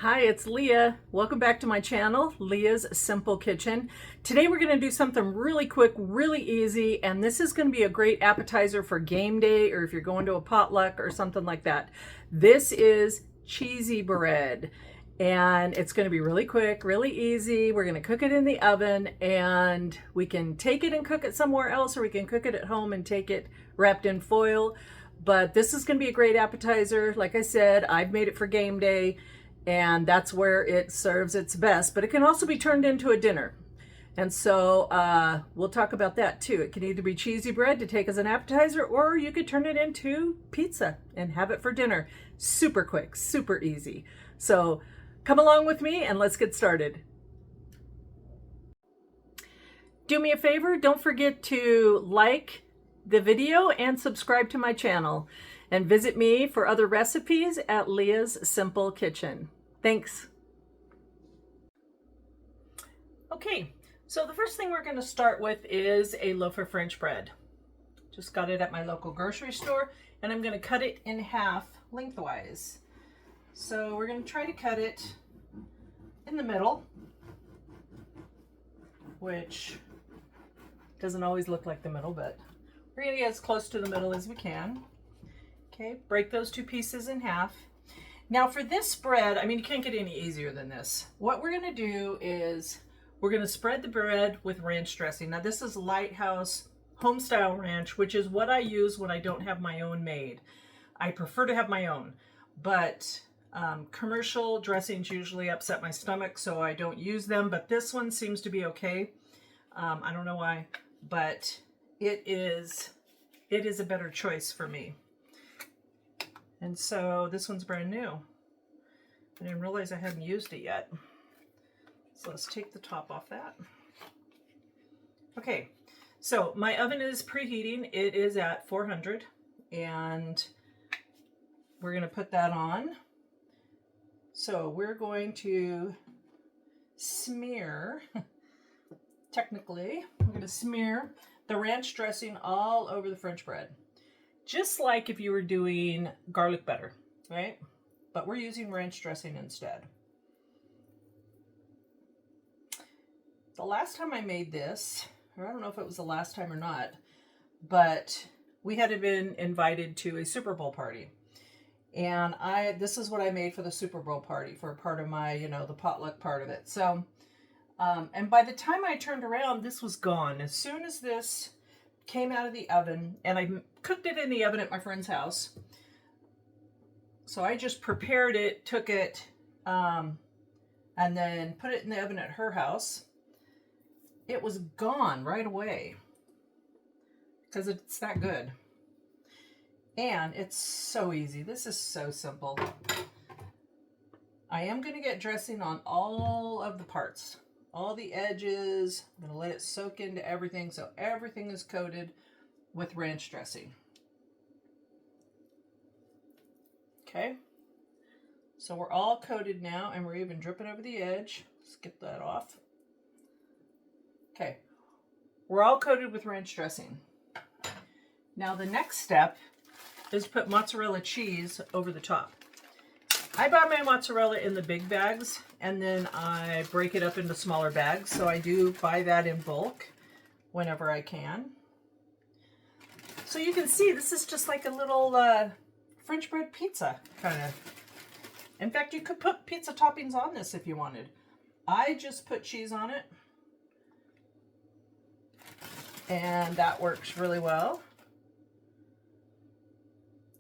Hi, it's Leah. Welcome back to my channel, Leah's Simple Kitchen. Today we're going to do something really quick, really easy, and this is going to be a great appetizer for game day or if you're going to a potluck or something like that. This is cheesy bread, and it's going to be really quick, really easy. We're going to cook it in the oven, and we can take it and cook it somewhere else, or we can cook it at home and take it wrapped in foil. But this is going to be a great appetizer. Like I said, I've made it for game day, and that's where it serves its best, but it can also be turned into a dinner. And so we'll talk about that too. It can either be cheesy bread to take as an appetizer, or you could turn it into pizza and have it for dinner. Super quick, super easy. So come along with me and let's get started. Do me a favor, don't forget to like the video and subscribe to my channel, and visit me for other recipes at Leah's Simple Kitchen. Thanks. Okay, so the first thing we're going to start with is a loaf of French bread. Just got it at my local grocery store, and I'm going to cut it in half lengthwise. So we're going to try to cut it in the middle, which doesn't always look like the middle, but we're going to get as close to the middle as we can. Okay, break those two pieces in half. Now for this bread, I mean, you can't get any easier than this. What we're gonna do is we're gonna spread the bread with ranch dressing. Now this is Lighthouse Homestyle Ranch, which is what I use when I don't have my own made. I prefer to have my own, but commercial dressings usually upset my stomach, so I don't use them, but this one seems to be okay. I don't know why, but it is a better choice for me. And so this one's brand new. I didn't realize I hadn't used it yet. So let's take the top off that. Okay, so my oven is preheating. It is at 400, and we're going to put that on. So we're going to smear, technically, we're going to smear the ranch dressing all over the French bread. Just like if you were doing garlic butter, right? But we're using ranch dressing instead. The last time I made this, or I don't know if it was the last time or not, but we had been invited to a Super Bowl party. And this is what I made for the Super Bowl party, for part of my, the potluck part of it. So, and by the time I turned around, this was gone. As soon as this came out of the oven, and I cooked it in the oven at my friend's house. So I just prepared it, took it, and then put it in the oven at her house. It was gone right away because it's that good. And it's so easy. This is so simple. I am going to get dressing on all of the parts. All the edges. I'm going to let it soak into everything so everything is coated with ranch dressing. Okay, so we're all coated now, and we're even dripping over the edge. Let's get that off. Okay, we're all coated with ranch dressing. Now the next step is to put mozzarella cheese over the top. I buy my mozzarella in the big bags, and then I break it up into smaller bags. So I do buy that in bulk whenever I can. So you can see this is just like a little French bread pizza, kind of. In fact, you could put pizza toppings on this if you wanted. I just put cheese on it, and that works really well.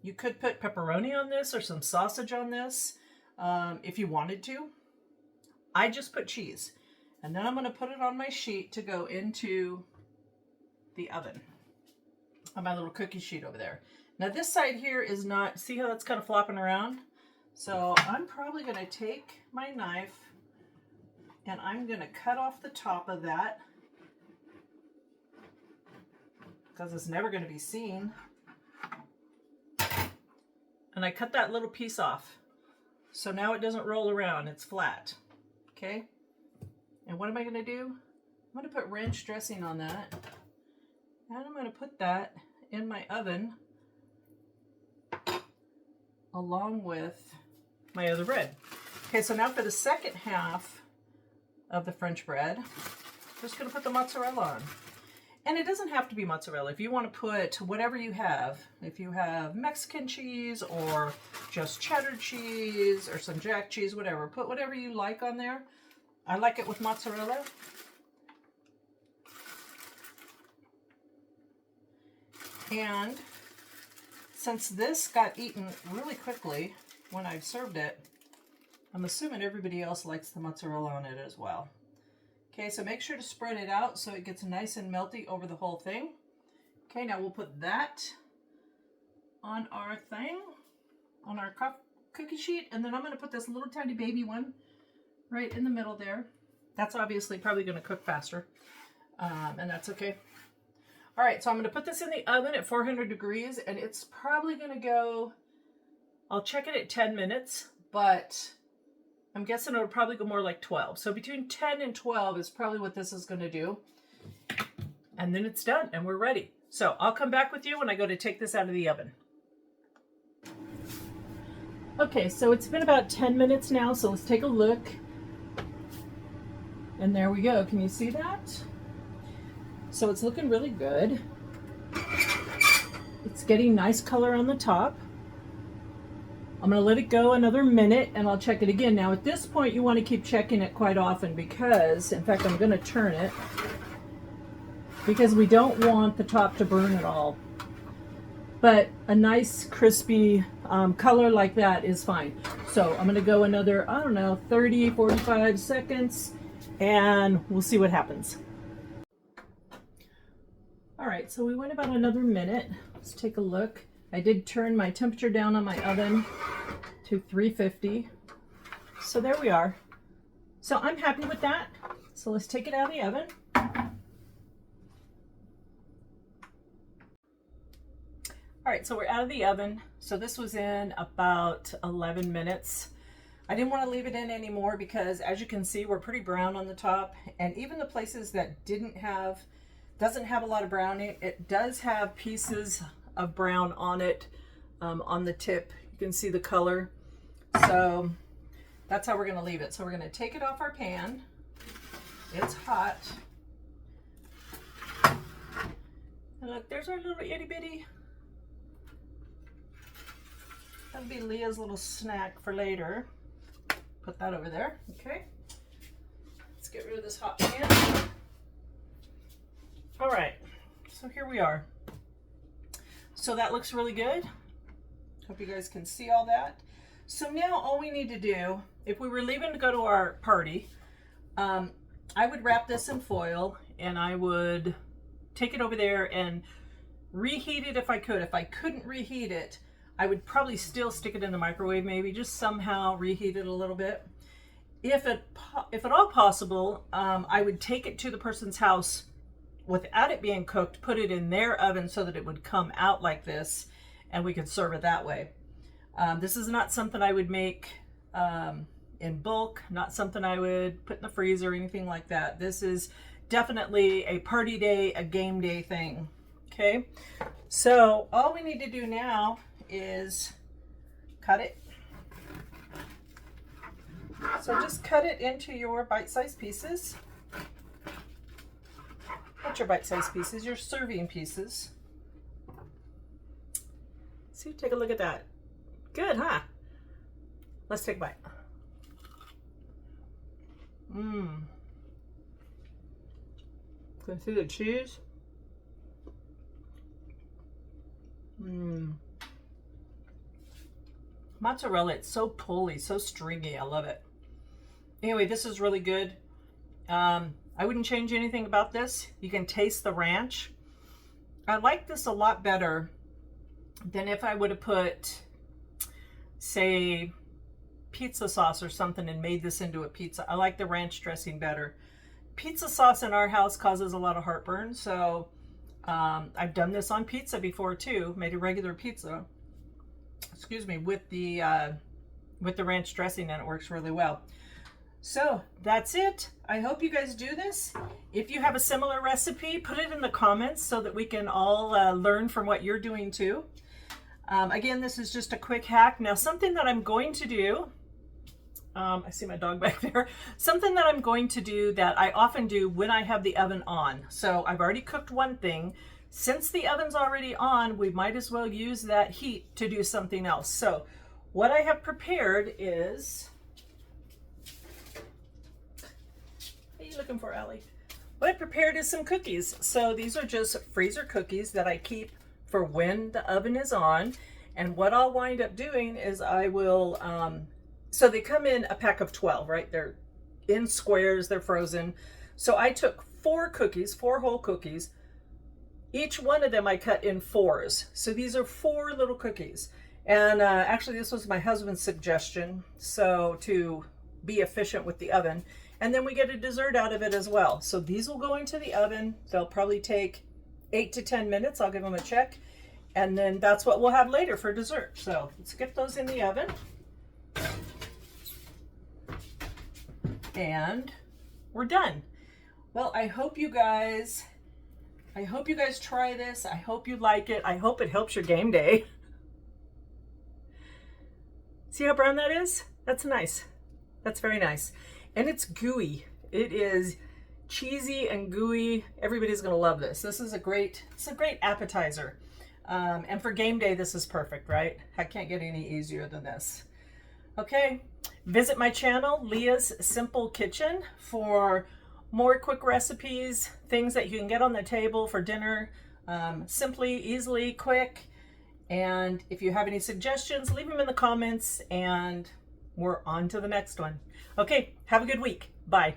You could put pepperoni on this or some sausage on this if you wanted to. I just put cheese. And then I'm going to put it on my sheet to go into the oven on my little cookie sheet over there. Now this side here is not, see how that's kind of flopping around? So I'm probably going to take my knife and I'm going to cut off the top of that because it's never going to be seen. And I cut that little piece off. So now it doesn't roll around, it's flat. Okay? And what am I going to do? I'm going to put ranch dressing on that. And I'm going to put that in my oven along with my other bread. Okay, so now for the second half of the French bread, just gonna put the mozzarella on. And it doesn't have to be mozzarella. If you want to put whatever you have, if you have Mexican cheese or just cheddar cheese or some jack cheese, whatever, put whatever you like on there. I like it with mozzarella. And since this got eaten really quickly when I've served it, I'm assuming everybody else likes the mozzarella on it as well. Okay, so make sure to spread it out so it gets nice and melty over the whole thing. Okay, now we'll put that on our thing, on our cookie sheet, and then I'm going to put this little tiny baby one right in the middle there. That's obviously probably going to cook faster, and that's okay. All right, so I'm going to put this in the oven at 400 degrees, and it's probably going to go, I'll check it at 10 minutes, but I'm guessing it'll probably go more like 12. So between 10 and 12 is probably what this is going to do. And then it's done and we're ready. So I'll come back with you when I go to take this out of the oven. Okay, so it's been about 10 minutes now, so let's take a look. And there we go. Can you see that? So it's looking really good. It's getting nice color on the top. I'm going to let it go another minute and I'll check it again. Now at this point you want to keep checking it quite often because, in fact, I'm going to turn it because we don't want the top to burn at all. But a nice crispy color like that is fine. So I'm going to go another, I don't know, 30, 45 seconds and we'll see what happens. All right, so we went about another minute. Let's take a look. I did turn my temperature down on my oven to 350. So there we are. So I'm happy with that. So let's take it out of the oven. All right, so we're out of the oven. So this was in about 11 minutes. I didn't want to leave it in anymore because, as you can see, we're pretty brown on the top. And even the places that doesn't have a lot of browning, it does have pieces of brown on it, on the tip. You can see the color. So that's how we're going to leave it. So we're going to take it off our pan. It's hot. And look, there's our little itty bitty. That'll be Leah's little snack for later. Put that over there. Okay. Let's get rid of this hot pan. All right. So here we are. So that looks really good. Hope you guys can see all that. So now all we need to do, if we were leaving to go to our party, I would wrap this in foil and I would take it over there and reheat it if I could. If I couldn't reheat it, I would probably still stick it in the microwave, maybe just somehow reheat it a little bit. If at all possible, I would take it to the person's house without it being cooked, put it in their oven so that it would come out like this and we could serve it that way. This is not something I would make in bulk, not something I would put in the freezer or anything like that. This is definitely a party day, a game day thing. Okay, so all we need to do now is cut it. So just cut it into your bite-sized pieces. Not your bite-sized pieces, your serving pieces. See, take a look at that. Good, huh? Let's take a bite. Mmm. Can you see the cheese? Mmm. Mozzarella, it's so pulley, so stringy. I love it. Anyway, this is really good. I wouldn't change anything about this. You can taste the ranch. I like this a lot better than if I would have put, say, pizza sauce or something and made this into a pizza. I like the ranch dressing better. Pizza sauce in our house causes a lot of heartburn, so I've done this on pizza before too. Made a regular pizza, excuse me, with the ranch dressing, and it works really well. So that's it. I hope you guys do this. If you have a similar recipe, put it in the comments so that we can all learn from what you're doing too. Again, this is just a quick hack. Now, something that I'm going to do, I see my dog back there. Something that I'm going to do that I often do when I have the oven on. So I've already cooked one thing. Since the oven's already on, we might as well use that heat to do something else. So what I have prepared is, what are you looking for, Allie? What I prepared is some cookies. So these are just freezer cookies that I keep for when the oven is on. And what I'll wind up doing is I will, so they come in a pack of 12, right? They're in squares, they're frozen. So I took 4 cookies, 4 whole cookies. Each one of them I cut in 4s. So these are 4 little cookies. And actually this was my husband's suggestion, so to be efficient with the oven. And then we get a dessert out of it as well. So these will go into the oven. They'll probably take 8 to 10 minutes. I'll give them a check. And then that's what we'll have later for dessert. So let's get those in the oven. And we're done. Well, I hope you guys try this. I hope you like it. I hope it helps your game day. See how brown that is? That's nice. That's very nice. And it's gooey. It is cheesy and gooey. Everybody's gonna love this. This is a great appetizer. And for game day, this is perfect, right? I can't get any easier than this. Okay, visit my channel, Leah's Simple Kitchen, for more quick recipes, things that you can get on the table for dinner, simply, easily, quick. And if you have any suggestions, leave them in the comments, and we're on to the next one. Okay, have a good week. Bye.